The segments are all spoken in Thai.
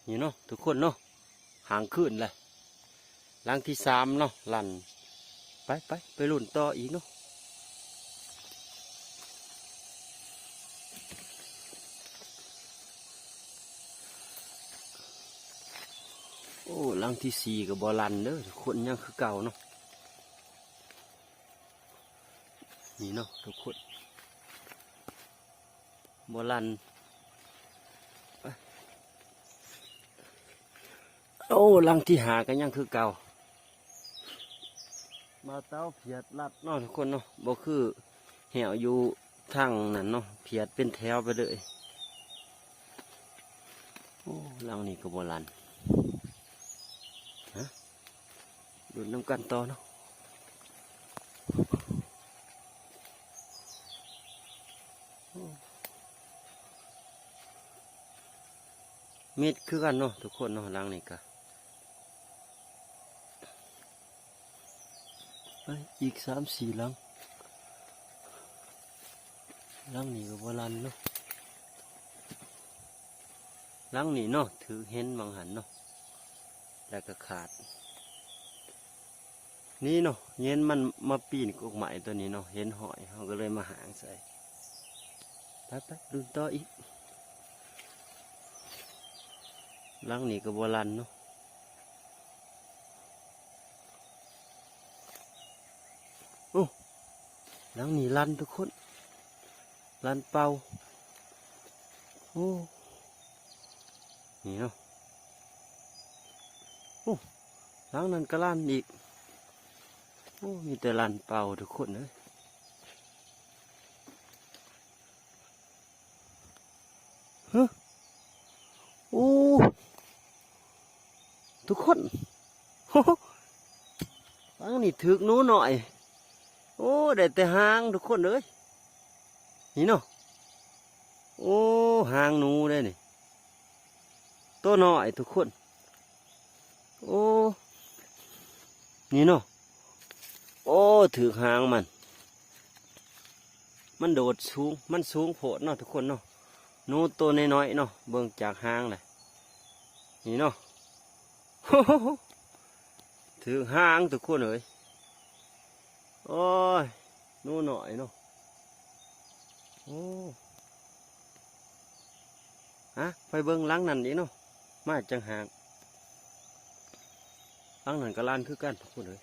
นี่เนาะทุกคนเนาะหางขึ้นเลยหลังที่3เนาะลั่นไปลุ่นต่ออีกเนาะโอ้หลังที่4กับบอลันเด้อทุกคนยังคือเก่าเนาะนี่เนาะทุกคนบอลันโอ้หลังที่5ก็ยังคือเก่ามาเต้าเพียดลัดเนาะทุกคนเนาะบ่คือแหวอยู่ทางนั้นเนาะเพียดเป็นแถวไปเลยโอ้หลังนี้ก็บอลันฮะดูน้ำกันต่อเนาะเม็ดคือกันเนาะทุกคนเนาะหลังนี้ก็ไปอีก3-4หลังนี้ก็บอลันเนาะหลังนี้เนาะถือเห็นบางหันเนาะแล้วก็ขาดนี่เนาะเย็นมันมาปีนกกไม้ตัวนี้เนาะเห็นหอยเขาก็เลยมาหางใส่ไปดูต่ออีกหลังนี้ก็บอลันเนาะโอ้หลังนี้ลันทุกคนลันเป่าโอ้นี่เนาะโอ้หลังนั้นก็ลันอีกโอ้มีแต่ลันเป่าทุกคนเลยฮะโอ้ทุกคนหลังนี้ถึกหนูหน่อยโอ้ได้แต่หางทุกคนเลยนี่เนาะโอ้หางหนูได้นี่ตัวน้อยทุกคนโอ้นี่เนาะโอ้ถือหางมันโดดสูงมันสูงโผล่เนาะทุกคนเนาะหนูตัวน้อยๆเนาะเบิ่งจากหางเลยนี่เนาะ ถือหางทุกคนเลยโอ้ยหนูหน่อยเนาะโอ้ฮะไปเบิ่งหลังนั่นอีกเนาะมาจังหางหลังนั่นก็ลานคือกันทุกคนเลย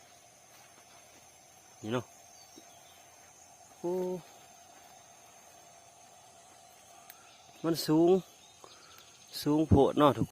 นี่เนาะโอ้มันสูงโผล่เนาะทุก